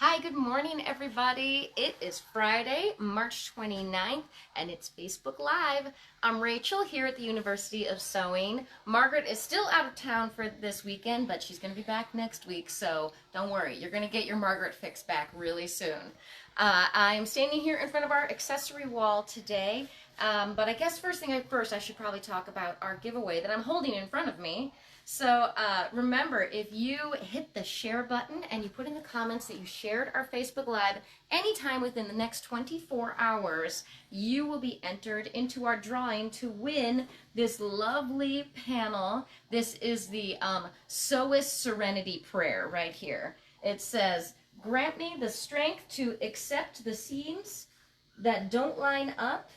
Hi, good morning, everybody. It is Friday, March 29th, and it's Facebook Live. I'm Rachel here at the University of Sewing. Margaret is still out of town for this weekend, but she's going to be back next week, so don't worry. You're going to get your Margaret fix back really soon. I'm standing here in front of our accessory wall today, but I guess first I should probably talk about our giveaway that I'm holding in front of me. So remember, if you hit the share button and you put in the comments that you shared our Facebook Live anytime within the next 24 hours, you will be entered into our drawing to win this lovely panel. This is the Sewist Serenity Prayer right here. It says, "Grant me the strength to accept the seams that don't line up,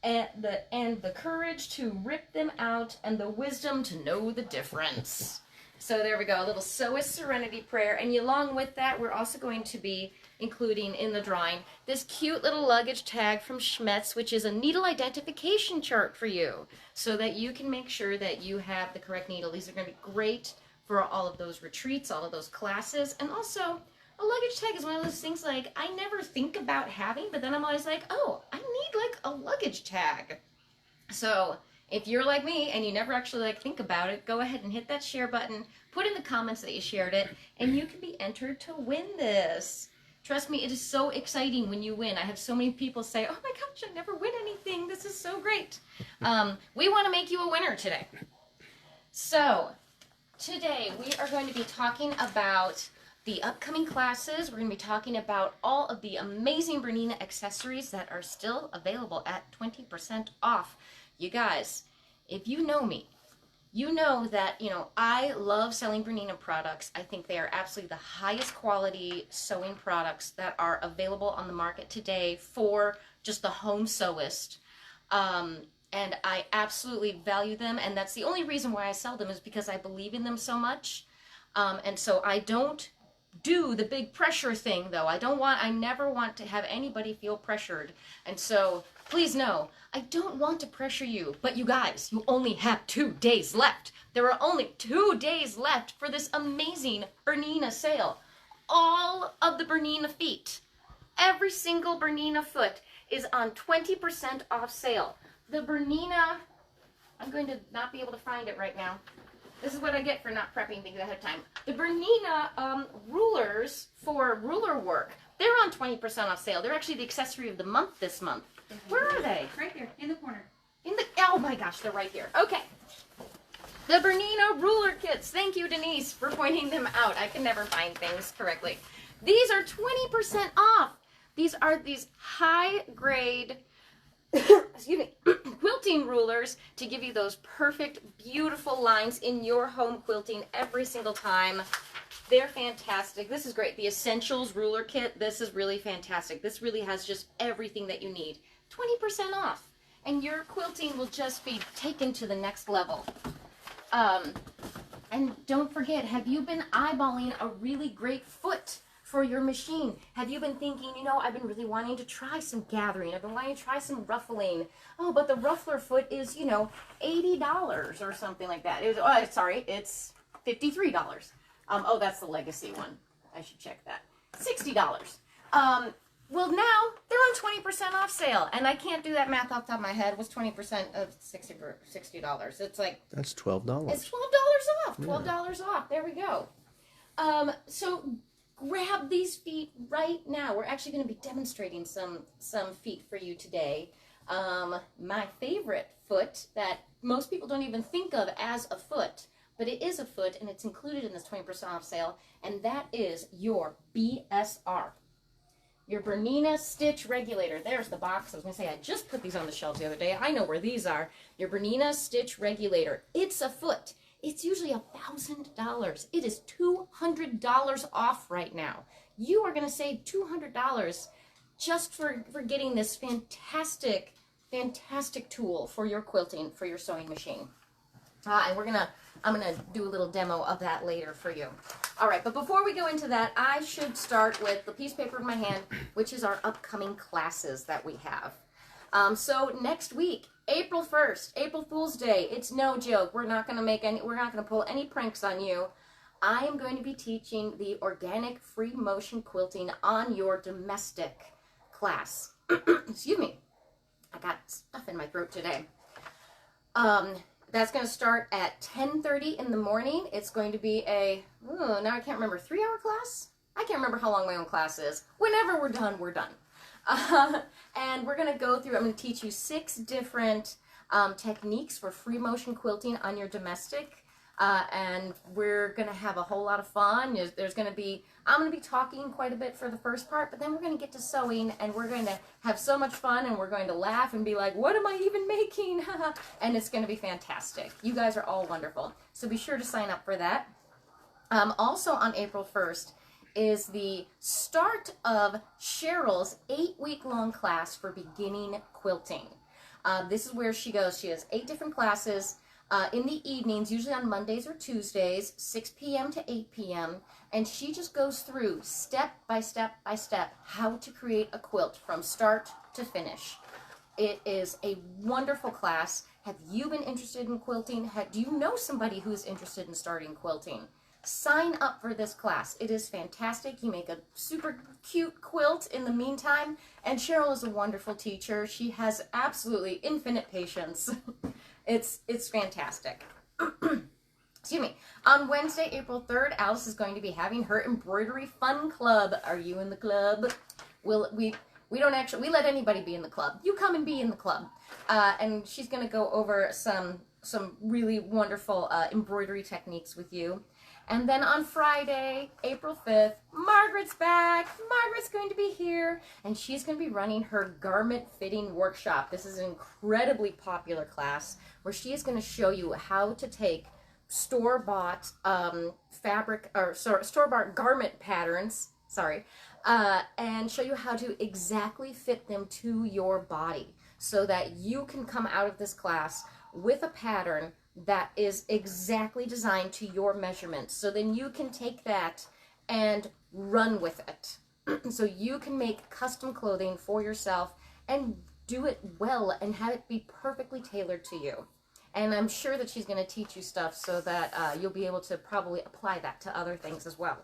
and the courage to rip them out, and the wisdom to know the difference." So there we go, a little Sewist Serenity Prayer. And along with that, we're also going to be including in the drawing this cute little luggage tag from Schmetz, which is a needle identification chart for you, so that you can make sure that you have the correct needle. These are going to be great for all of those retreats, all of those classes, and also a luggage tag is one of those things like I never think about having, but then I'm always like, oh, I need like a luggage tag. So if you're like me and you never actually like think about it, go ahead and hit that share button, put in the comments that you shared it, and you can be entered to win this. Trust me, it is so exciting when you win. I have so many people say, oh my gosh, I never win anything. This is so great. We want to make you a winner today. So today we are going to be talking about the upcoming classes. We're going to be talking about all of the amazing Bernina accessories that are still available at 20% off. You guys, if you know me, you know that, I love selling Bernina products. I think they are absolutely the highest quality sewing products that are available on the market today for just the home sewist. And I absolutely value them, and that's the only reason why I sell them, is because I believe in them so much. And so I don't do the big pressure thing, though. I never want to have anybody feel pressured. And so please know, I don't want to pressure you, but you guys, you only have 2 days left. There are only 2 days left for this amazing Bernina sale. All of the Bernina feet, every single Bernina foot is on 20% off sale. The Bernina, I'm going to not be able to find it right now. This is what I get for not prepping things ahead of time. The Bernina rulers for ruler work, they're on 20% off sale. They're actually the accessory of the month this month. Where are they? Right there, in the corner. Oh my gosh, they're right here. Okay. The Bernina ruler kits. Thank you, Denise, for pointing them out. I can never find things correctly. These are 20% off. These are these high grade excuse me, quilting rulers to give you those perfect, beautiful lines in your home quilting every single time. They're fantastic. This is great. The Essentials ruler kit, this is really fantastic. This really has just everything that you need. 20% off. And your quilting will just be taken to the next level. And don't forget, have you been eyeballing a really great foot for your machine? Have you been thinking, I've been really wanting to try some gathering. I've been wanting to try some ruffling. Oh, but the ruffler foot is, $80 or something like that. It's $53. Oh, that's the legacy one. I should check that. $60. Well, now they're on 20% off sale, and I can't do that math off the top of my head. What's 20% of $60? It's like, that's $12. It's $12 off. $12 off. There we go. So grab these feet right now. We're actually going to be demonstrating some feet for you today. My favorite foot that most people don't even think of as a foot, but it is a foot, and it's included in this 20% off sale, and that is your BSR. Your Bernina Stitch Regulator. There's the box. I was going to say, I just put these on the shelves the other day. I know where these are. Your Bernina Stitch Regulator. It's a foot. It's usually $1,000. It is $200 off right now. You are going to save $200 just for getting this fantastic, fantastic tool for your quilting, for your sewing machine. And I'm gonna do a little demo of that later for you. All right, but before we go into that, I should start with the piece of paper in my hand, which is our upcoming classes that we have. So next week, April 1st, April Fool's Day. It's no joke. We're not gonna pull any pranks on you. I am going to be teaching the organic free motion quilting on your domestic class. Excuse me, I got stuff in my throat today. That's going to start at 10:30 in the morning. It's going to be a, now I can't remember, 3-hour class? I can't remember how long my own class is. Whenever we're done, we're done. And we're going to go through, I'm going to teach you 6 different techniques for free motion quilting on your domestic. And we're going to have a whole lot of fun. There's going to be, I'm going to be talking quite a bit for the first part, but then we're going to get to sewing, and we're going to have so much fun, and we're going to laugh and be like, what am I even making? And it's going to be fantastic. You guys are all wonderful. So be sure to sign up for that. Also on April 1st is the start of Cheryl's 8-week-long class for beginning quilting. This is where she goes. She has 8 different classes. In the evenings, usually on Mondays or Tuesdays, 6 p.m. to 8 p.m., and she just goes through step by step by step how to create a quilt from start to finish. It is a wonderful class. Have you been interested in quilting? Do you know somebody who's interested in starting quilting? Sign up for this class. It is fantastic. You make a super cute quilt in the meantime, and Cheryl is a wonderful teacher. She has absolutely infinite patience. It's fantastic. Excuse me. On Wednesday, April 3rd, Alice is going to be having her embroidery fun club. Are you in the club? We don't actually, we let anybody be in the club. You come and be in the club. And she's going to go over some really wonderful embroidery techniques with you. And then on Friday, April 5th, Margaret's back. Margaret's going to be here, and she's going to be running her garment fitting workshop. This is an incredibly popular class where she is going to show you how to take store-bought store-bought garment patterns, and show you how to exactly fit them to your body so that you can come out of this class with a pattern that is exactly designed to your measurements. So then you can take that and run with it. So you can make custom clothing for yourself and do it well and have it be perfectly tailored to you. And I'm sure that she's going to teach you stuff so that you'll be able to probably apply that to other things as well.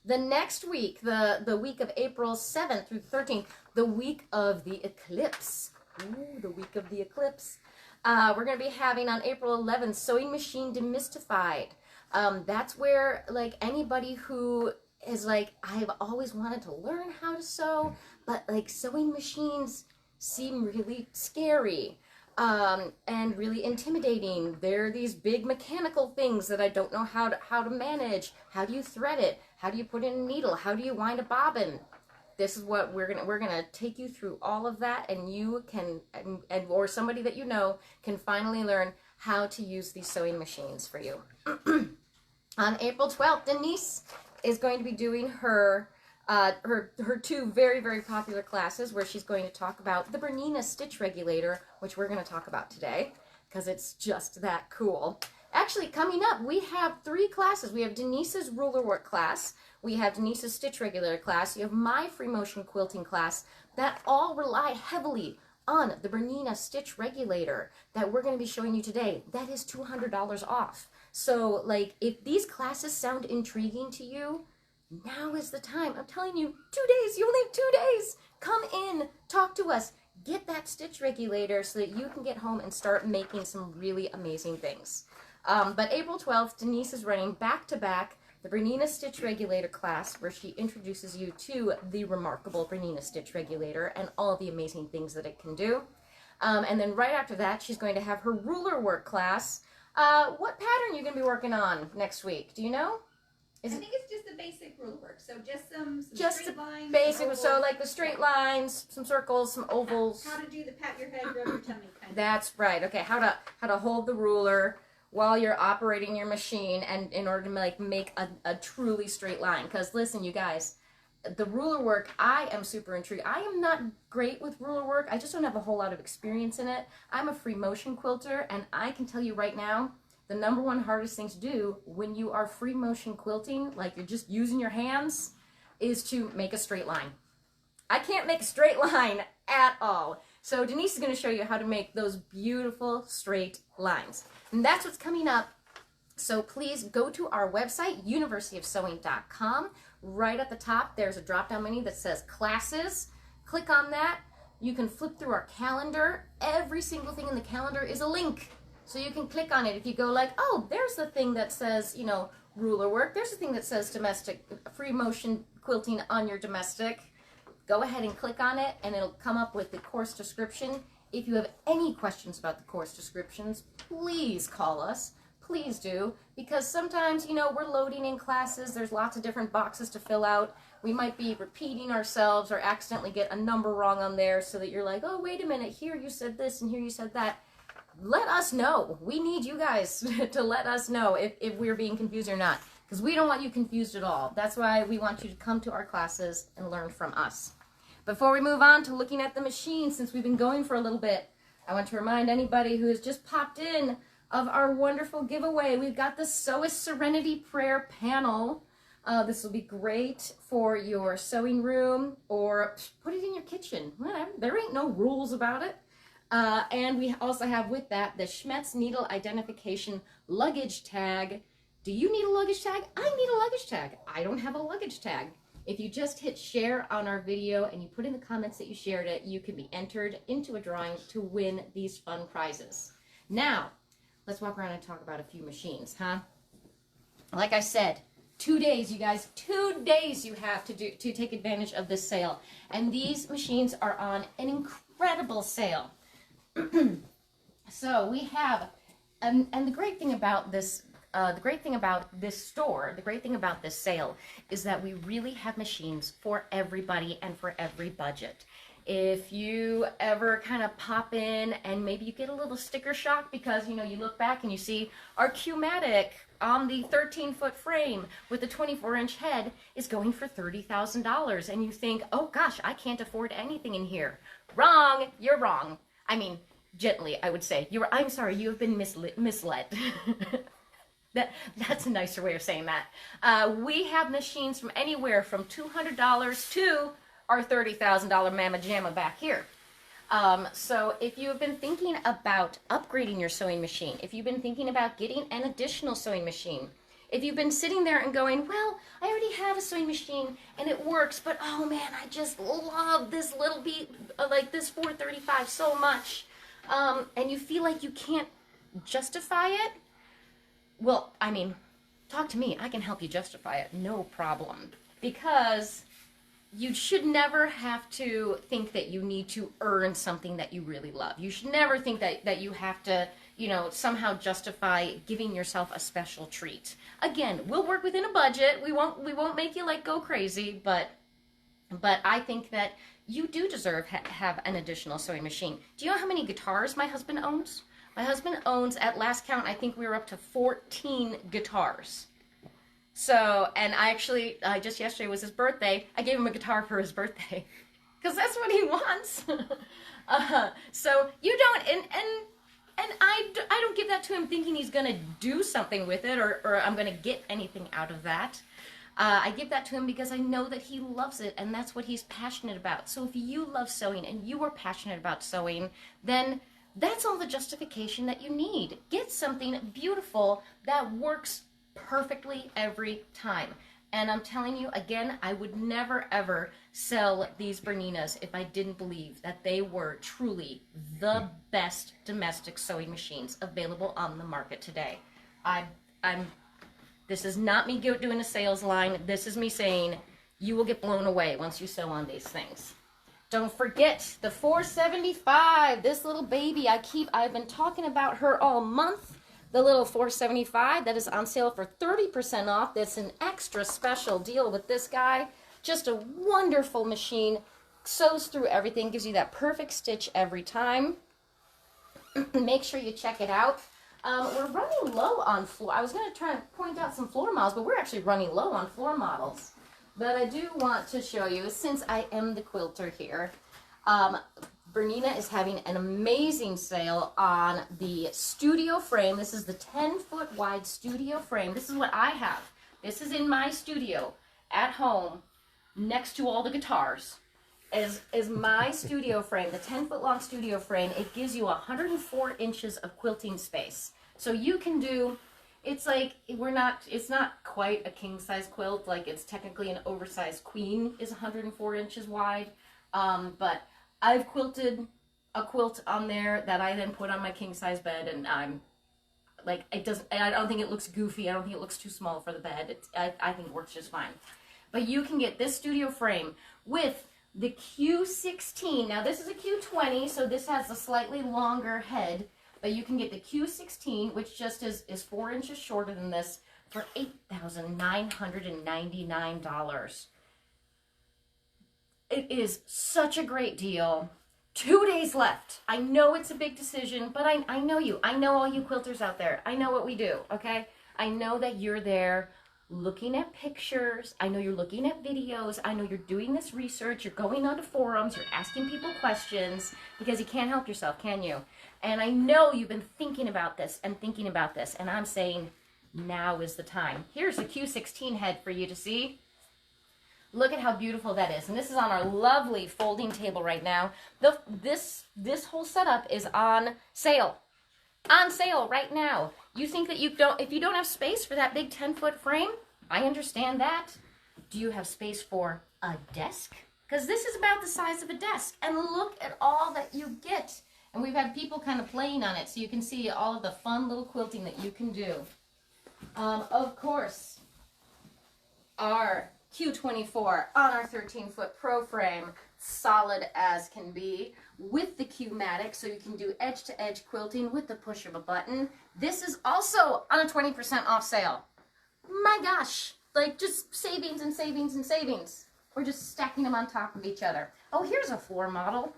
The next week, the week of April 7th through 13th, the week of the eclipse. Ooh, the week of the eclipse. We're going to be having on April 11th, Sewing Machine Demystified. That's where, like, anybody who is like, I've always wanted to learn how to sew, but, like, sewing machines seem really scary and really intimidating. They're these big mechanical things that I don't know how to manage. How do you thread it? How do you put in a needle? How do you wind a bobbin? This is what we're gonna take you through all of that, and you can, or somebody that you know can finally learn how to use these sewing machines for you. On April 12th, Denise is going to be doing her 2 very, very popular classes where she's going to talk about the Bernina stitch regulator, which we're going to talk about today because it's just that cool. Actually, coming up, we have 3 classes. We have Denise's ruler work class. We have Denise's stitch regulator class. You have my free motion quilting class that all rely heavily on the Bernina stitch regulator that we're going to be showing you today. That is $200 off. So, like, if these classes sound intriguing to you, now is the time. I'm telling you, 2 days. You only have 2 days. Come in, talk to us, get that stitch regulator so that you can get home and start making some really amazing things. But April 12th, Denise is running back-to-back the Bernina Stitch Regulator class, where she introduces you to the remarkable Bernina Stitch Regulator and all the amazing things that it can do. And then right after that, she's going to have her ruler work class. What pattern are you going to be working on next week? Do you know? I think it's just the basic ruler work. So just some straight lines. Basic, so like the straight lines, some circles, some ovals. How to do the pat your head, rub your tummy kind of. That's right. Okay, how to hold the ruler while you're operating your machine, and in order to like make a truly straight line. Because listen, you guys, the ruler work, I am super intrigued. I am not great with ruler work. I just don't have a whole lot of experience in it. I'm a free motion quilter, and I can tell you right now, the #1 hardest thing to do when you are free motion quilting, like you're just using your hands, is to make a straight line. I can't make a straight line at all. So Denise is going to show you how to make those beautiful straight lines. And that's what's coming up So please go to our website, universityofsewing.com. Right at the top, there's a drop-down menu that says classes. Click on that. You can flip through our calendar. Every single thing in the calendar is a link. So you can click on it. If you go like, oh, there's the thing that says, you know, ruler work. There's the thing that says domestic, free motion quilting on your domestic. Go ahead and click on it, and it'll come up with the course description. If you have any questions about the course descriptions, please call us. Please do, because sometimes, you know, we're loading in classes. There's lots of different boxes to fill out. We might be repeating ourselves or accidentally get a number wrong on there so that you're like, oh, wait a minute, here you said this and here you said that. Let us know. We need you guys to let us know if we're being confused or not, because we don't want you confused at all. That's why we want you to come to our classes and learn from us. Before we move on to looking at the machine, since we've been going for a little bit, I want to remind anybody who has just popped in of our wonderful giveaway. We've got the Sewist Serenity Prayer Panel. This will be great for your sewing room or put it in your kitchen. Whatever. There ain't no rules about it. And we also have with that the Schmetz Needle Identification Luggage Tag. Do you need a luggage tag? I need a luggage tag. I don't have a luggage tag. If you just hit share on our video and you put in the comments that you shared it, you can be entered into a drawing to win these fun prizes. Now, let's walk around and talk about a few machines, huh? Like I said, 2 days, you guys, 2 days you have to take advantage of this sale. And these machines are on an incredible sale. So we have, and the great thing about this, the great thing about this store, the great thing about this sale is that we really have machines for everybody and for every budget. If you ever kind of pop in and maybe you get a little sticker shock because, you know, you look back and you see our Q-Matic on the 13-foot frame with the 24-inch head is going for $30,000, and you think, oh gosh, I can't afford anything in here. Wrong, you're wrong. I mean, gently, I would say. I'm sorry, you have been misled. That's a nicer way of saying that. We have machines from anywhere from $200 to our $30,000 Mama Jamma back here. So if you have been thinking about upgrading your sewing machine, if you've been thinking about getting an additional sewing machine, if you've been sitting there and going, well, I already have a sewing machine and it works, but oh man, I just love this little beat, like this 435 so much, and you feel like you can't justify it, well, I mean, talk to me. I can help you justify it, no problem, because you should never have to think that you need to earn something that you really love. You should never think that you have to, you know, somehow justify giving yourself a special treat. Again, we'll work within a budget. We won't make you like go crazy, but I think that you do deserve have an additional sewing machine. Do you know how many guitars my husband owns? My husband owns, at last count, I think we were up to 14 guitars. So, and I actually, just yesterday was his birthday, I gave him a guitar for his birthday. Because that's what he wants. So, you don't, and I don't give that to him thinking he's going to do something with it, or I'm going to get anything out of that. I give that to him because I know that he loves it, and that's what he's passionate about. So if you love sewing, and you are passionate about sewing, then that's all the justification that you need. Get something beautiful that works perfectly every time. And I'm telling you, again, I would never ever sell these Berninas if I didn't believe that they were truly the best domestic sewing machines available on the market today. This is not me doing a sales line. This is me saying you will get blown away once you sew on these things. Don't forget the 475, this little baby. I've been talking about her all month. The little 475 that is on sale for 30% off. That's an extra special deal with this guy. Just a wonderful machine. Sews through everything, gives you that perfect stitch every time. Make sure you check it out. We're running low on floor. I was going to try and point out some floor models, but we're actually running low on floor models. But I do want to show you, since I am the quilter here, Bernina is having an amazing sale on the studio frame. This is the 10-foot wide studio frame. This is what I have. This is in my studio at home next to all the guitars. Is my studio frame, the 10-foot long studio frame. It gives you 104 inches of quilting space. So you can do, It's like, it's not quite a king size quilt. Like, it's technically an oversized queen is 104 inches wide. But I've quilted a quilt on there that I then put on my king size bed, and I'm like, I don't think it looks goofy. I don't think it looks too small for the bed. I think it works just fine. But you can get this studio frame with the Q16. Now this is a Q20, so this has a slightly longer head, but you can get the Q16, which just is 4 inches shorter than this, for $8,999. It is such a great deal. 2 days left. I know it's a big decision, but I know you. I know all you quilters out there. I know what we do, okay? I know that you're there looking at pictures. I know you're looking at videos. I know you're doing this research. You're going onto forums. You're asking people questions because you can't help yourself, can you? And I know you've been thinking about this and thinking about this, and I'm saying now is the time. Here's the Q16 head for you to see. Look at how beautiful that is. And this is on our lovely folding table right now. This whole setup is on sale. On sale right now. You think that if you don't have space for that big 10-foot frame, I understand that. Do you have space for a desk? Because this is about the size of a desk. And look at all that you get. And we've had people kind of playing on it so you can see all of the fun little quilting that you can do. Of course, our Q24 on our 13-foot pro frame, solid as can be, with the Q-matic, so you can do edge-to-edge quilting with the push of a button. This is also on a 20% off sale. My gosh, like just savings and savings and savings. We're just stacking them on top of each other. Oh, here's a floor model.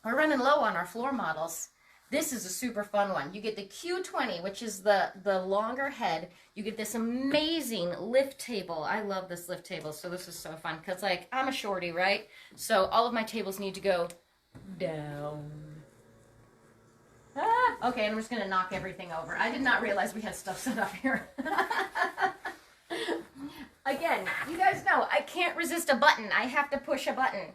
We're running low on our floor models. This is a super fun one. You get the Q20, which is the longer head. You get this amazing lift table. I love this lift table, so this is so fun. Because, like, I'm a shorty, right? So all of my tables need to go down. Ah, okay, I'm just going to knock everything over. I did not realize we had stuff set up here. Again, you guys know, I can't resist a button. I have to push a button.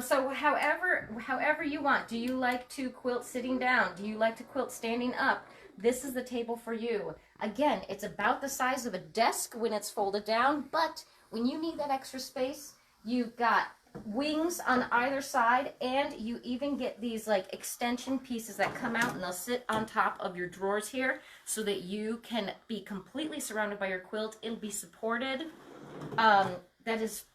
So however you want. Do you like to quilt sitting down? Do you like to quilt standing up? This is the table for you. Again, it's about the size of a desk when it's folded down, but when you need that extra space, you've got wings on either side, and you even get these like extension pieces that come out and they'll sit on top of your drawers here so that you can be completely surrounded by your quilt. It'll be supported. That is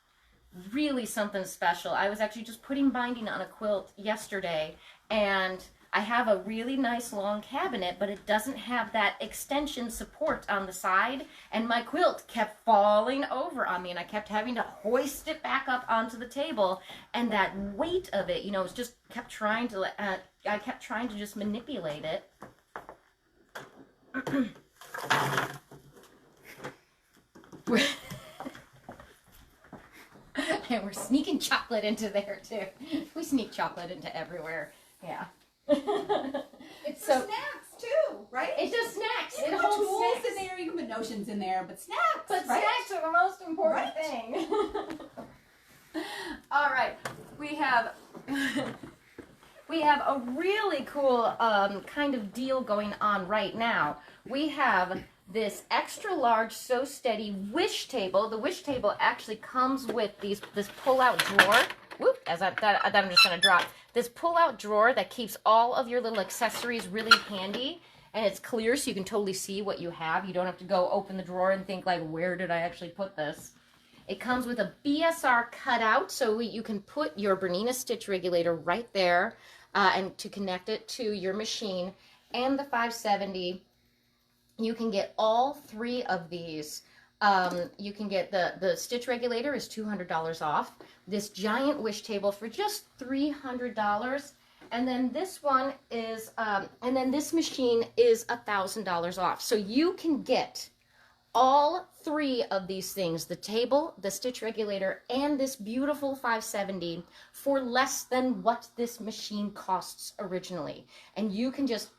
really something special. I was actually just putting binding on a quilt yesterday, and I have a really nice long cabinet, but it doesn't have that extension support on the side, and my quilt kept falling over on me, and I kept having to hoist it back up onto the table, and that weight of it, you know, was just I kept trying to just manipulate it. And we're sneaking chocolate into there too. We sneak chocolate into everywhere. Yeah. It's for snacks too, right? It's just snacks. You can put tools in there, you can put notions in there, but snacks. But right? snacks are the most important thing. All right, we have a really cool kind of deal going on right now. We have this extra large So Steady wish table. The wish table actually comes with this pull-out drawer. Whoop, I'm just going to drop. This pull-out drawer that keeps all of your little accessories really handy. And it's clear so you can totally see what you have. You don't have to go open the drawer and think, like, where did I actually put this? It comes with a BSR cutout, so you can put your Bernina stitch regulator right there and to connect it to your machine. And the 570. You can get all three of these. You can get the stitch regulator is $200 off. This giant wish table for just $300. And then this one is, and then this machine is $1,000 off. So you can get all three of these things, the table, the stitch regulator, and this beautiful 570 for less than what this machine costs originally. And you can just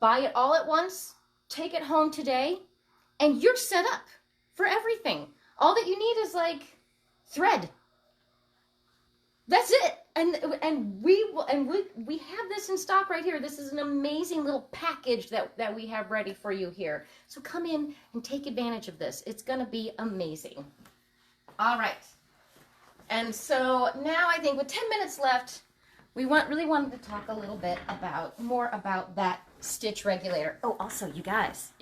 buy it all at once, take it home today, and you're set up for everything. All that you need is like thread. That's it. and we have this in stock right here. This is an amazing little package that we have ready for you here. So come in and take advantage of this. It's going to be amazing. All right. And so now I think with 10 minutes left, we really wanted to talk a little bit more about that stitch regulator. Oh, also, you guys,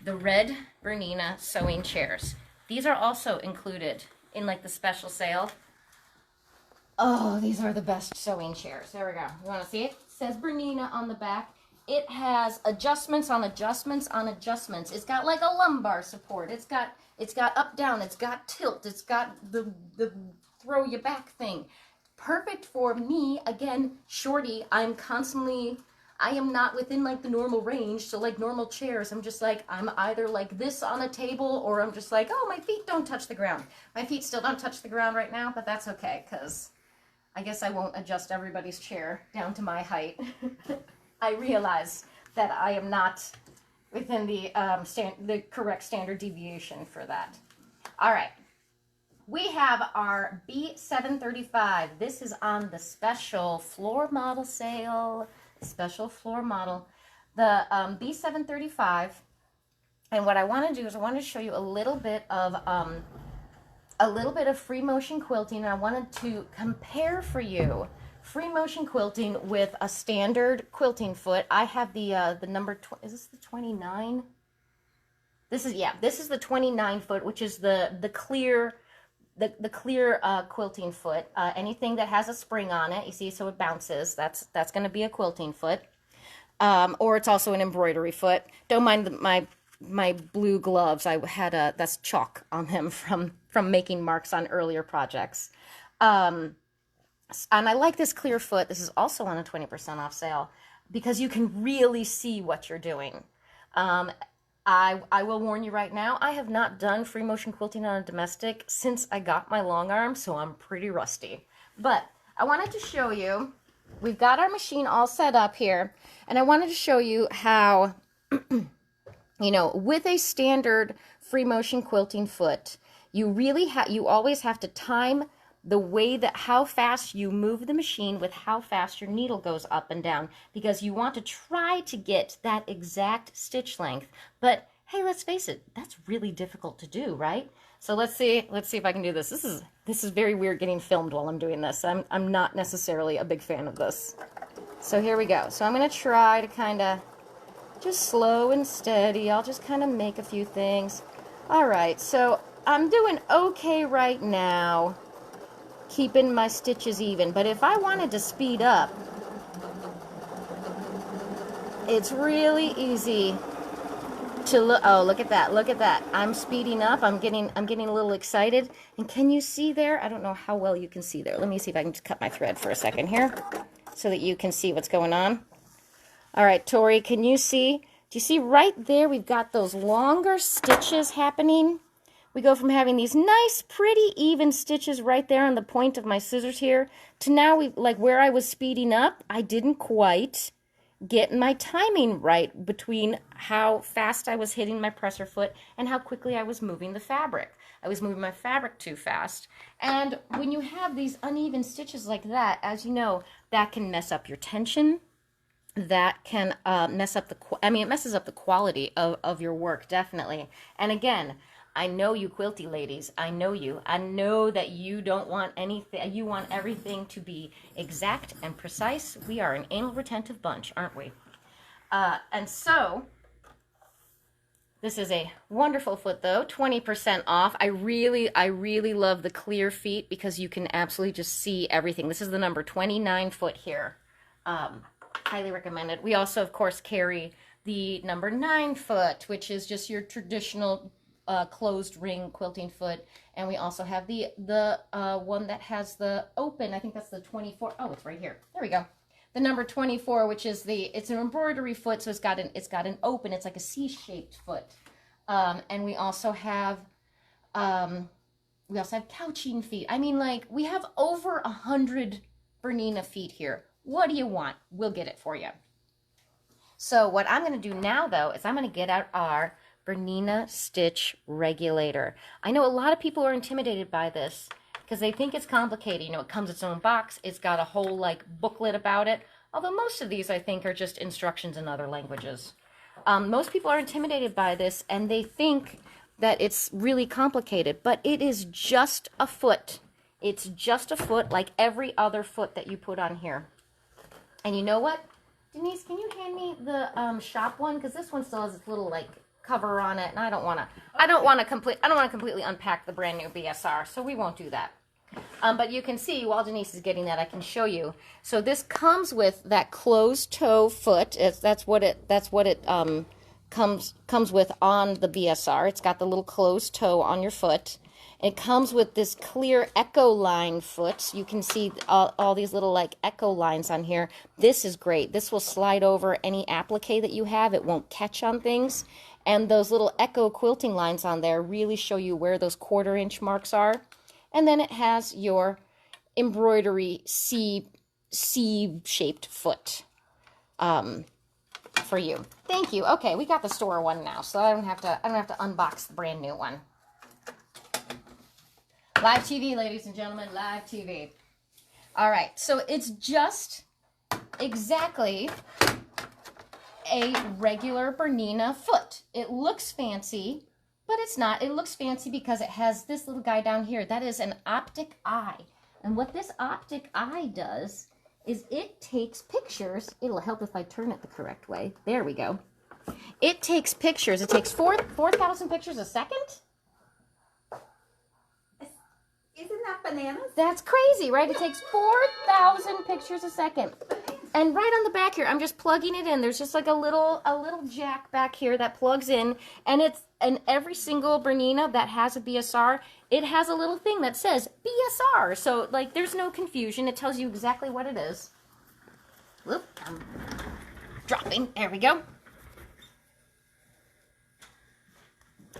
the red Bernina sewing chairs. These are also included in like the special sale. Oh, these are the best sewing chairs. There we go. You want to see it? It says Bernina on the back. It has adjustments on adjustments on adjustments. It's got like a lumbar support. It's got up down. It's got tilt. It's got the throw you back thing. Perfect for me. Again, shorty. I am not within like the normal range. So like normal chairs, I'm just like, I'm either like this on a table, or I'm just like, oh, my feet don't touch the ground. My feet still don't touch the ground right now, but that's okay, because I guess I won't adjust everybody's chair down to my height. I realize that I am not within the correct standard deviation for that. All right. We have our B735. This is on the special floor model sale. Special floor model. The B735. And what I want to do is I want to show you a little bit of free motion quilting. And I wanted to compare for you free motion quilting with a standard quilting foot. I have the number, is this the 29? This is the 29 foot, which is the clear quilting foot. Anything that has a spring on it, you see, so it bounces, that's going to be a quilting foot. Or it's also an embroidery foot. Don't mind my blue gloves. I had that's chalk on them from making marks on earlier projects. And I like this clear foot. This is also on a 20% off sale because you can really see what you're doing. I will warn you right now, I have not done free motion quilting on a domestic since I got my long arm, so I'm pretty rusty. But I wanted to show you, we've got our machine all set up here, and I wanted to show you how, with a standard free motion quilting foot, you always have to time the way that how fast you move the machine with how fast your needle goes up and down, because you want to try to get that exact stitch length. But hey, let's face it, that's really difficult to do, right? So let's see if I can do this. This is very weird getting filmed while I'm doing this. I'm not necessarily a big fan of this. So here we go. So I'm going to try to kind of just slow and steady. I'll just kind of make a few things. All right, so I'm doing okay right now, keeping my stitches even, but if I wanted to speed up, it's really easy to look. Oh, look at that. I'm speeding up. I'm getting a little excited. And can you see there? I don't know how well you can see there. Let me see if I can just cut my thread for a second here so that you can see what's going on. All right, Tori, can you see? Do you see right there? We've got those longer stitches happening. We go from having these nice, pretty, even stitches right there on the point of my scissors here to now, where I was speeding up, I didn't quite get my timing right between how fast I was hitting my presser foot and how quickly I was moving the fabric. I was moving my fabric too fast. And when you have these uneven stitches like that, as you know, that can mess up your tension. That can mess up it messes up the quality of your work, definitely. And again, I know you quilty ladies. I know you. I know that you don't want anything. You want everything to be exact and precise. We are an anal retentive bunch, aren't we? And so, this is a wonderful foot, though. 20% off. I really love the clear feet because you can absolutely just see everything. This is the number 29 foot here. Highly recommended. We also, of course, carry the number 9 foot, which is just your traditional closed ring quilting foot, and we also have the one that has the open. I think that's the 24. Oh, it's right here. There we go. The number 24, which is it's an embroidery foot, so it's got an open. It's like a C-shaped foot. And we also have couching feet. I mean, like, we have over 100 Bernina feet here. What do you want? We'll get it for you. So what I'm going to do now, though, is I'm going to get out our Bernina stitch regulator. I know a lot of people are intimidated by this, because they think it's complicated. You know, it comes its own box. It's got a whole like booklet about it. Although most of these I think are just instructions in other languages. Most people are intimidated by this and they think that it's really complicated, but it is just a foot. It's just a foot like every other foot that you put on here. And you know what? Denise, can you hand me the shop one? Because this one still has its little like cover on it, and I don't want to completely unpack the brand new BSR, so we won't do that. But you can see while Denise is getting that, I can show you. So this comes with that closed toe foot. That's what it comes with on the BSR. It's got the little closed toe on your foot. It comes with this clear echo line foot. You can see all these little like echo lines on here. This is great. This will slide over any applique that you have. It won't catch on things. And those little echo quilting lines on there really show you where those 1/4 inch marks are. And then it has your embroidery C-shaped foot for you. Thank you. Okay, we got the store one now, so I don't have to unbox the brand new one. Live TV, ladies and gentlemen, live TV. All right, so it's just exactly a regular Bernina foot. It looks fancy, but it's not. It looks fancy because it has this little guy down here. That is an optic eye. And what this optic eye does is it takes pictures. It'll help if I turn it the correct way. There we go. It takes pictures. It takes 4,000 pictures a second. Isn't that bananas? That's crazy, right? It takes 4,000 pictures a second. And right on the back here, I'm just plugging it in. There's just like a little jack back here that plugs in, and every single Bernina that has a BSR, it has a little thing that says BSR. So like there's no confusion. It tells you exactly what it is. Whoop, I'm dropping. There we go.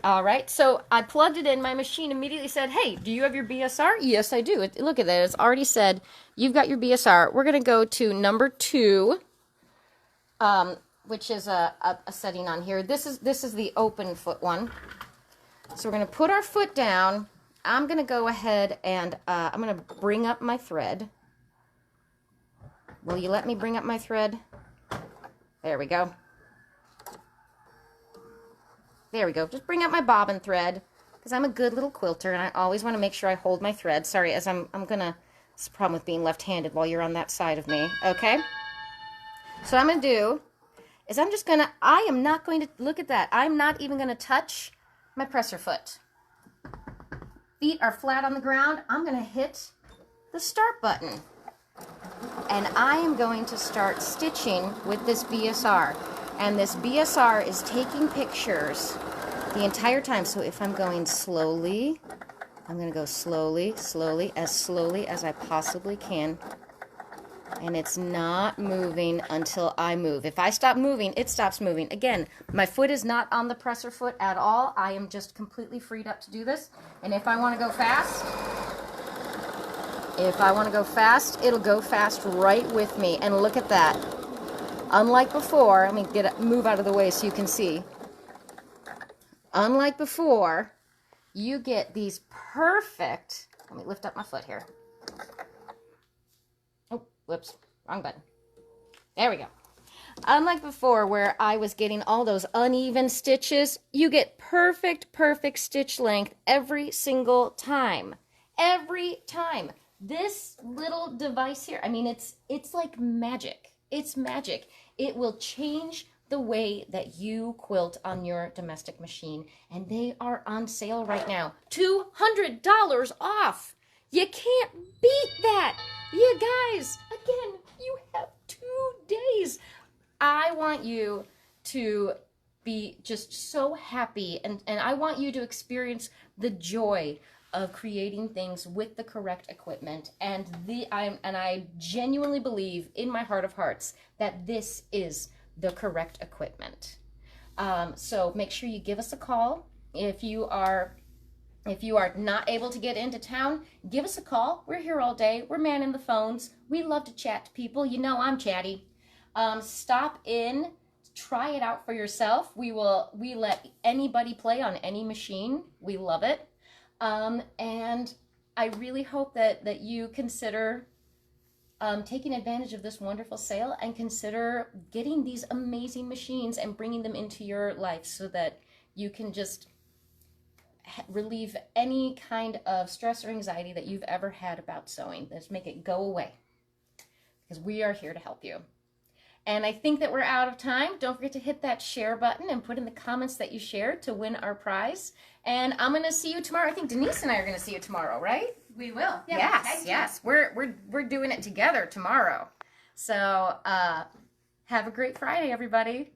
All right, so I plugged it in. My machine immediately said, hey, do you have your BSR? Yes, I do. Look at that. It's already said, you've got your BSR. We're going to go to number 2, which is a setting on here. This is the open foot one. So we're going to put our foot down. I'm going to go ahead and I'm going to bring up my thread. Will you let me bring up my thread? There we go. There we go. Just bring up my bobbin thread because I'm a good little quilter and I always want to make sure I hold my thread. Sorry, as I'm gonna. It's a problem with being left-handed while you're on that side of me. Okay. So what I'm gonna do is I am not going to look at that. I'm not even gonna touch my presser foot. Feet are flat on the ground. I'm gonna hit the start button, and I am going to start stitching with this BSR. And this BSR is taking pictures the entire time. So if I'm going slowly, I'm going to go slowly, as slowly as I possibly can. And it's not moving until I move. If I stop moving, it stops moving. Again, my foot is not on the presser foot at all. I am just completely freed up to do this. And if I want to go fast, it'll go fast right with me. And look at that. Unlike before, let me move out of the way so you can see. Unlike before, you get these perfect, let me lift up my foot here. Oh, whoops, wrong button. There we go. Unlike before where I was getting all those uneven stitches, you get perfect stitch length every single time. Every time. This little device here, I mean, it's like magic. It's magic. It will change the way that you quilt on your domestic machine. And they are on sale right now. $200 off. You can't beat that. You guys, again, you have 2 days. I want you to be just so happy. And I want you to experience the joy of creating things with the correct equipment, and I genuinely believe in my heart of hearts that this is the correct equipment. So make sure you give us a call if you are not able to get into town. Give us a call. We're here all day. We're manning the phones. We love to chat to people. You know I'm chatty. Stop in. Try it out for yourself. We let anybody play on any machine. We love it. And I really hope that you consider taking advantage of this wonderful sale and consider getting these amazing machines and bringing them into your life so that you can just relieve any kind of stress or anxiety that you've ever had about sewing. Just make it go away, because we are here to help you. And I think that we're out of time. Don't forget to hit that share button and put in the comments that you shared to win our prize. And I'm going to see you tomorrow. I think Denise and I are going to see you tomorrow, right? We will. Yeah, yes. We're doing it together tomorrow. So have a great Friday, everybody.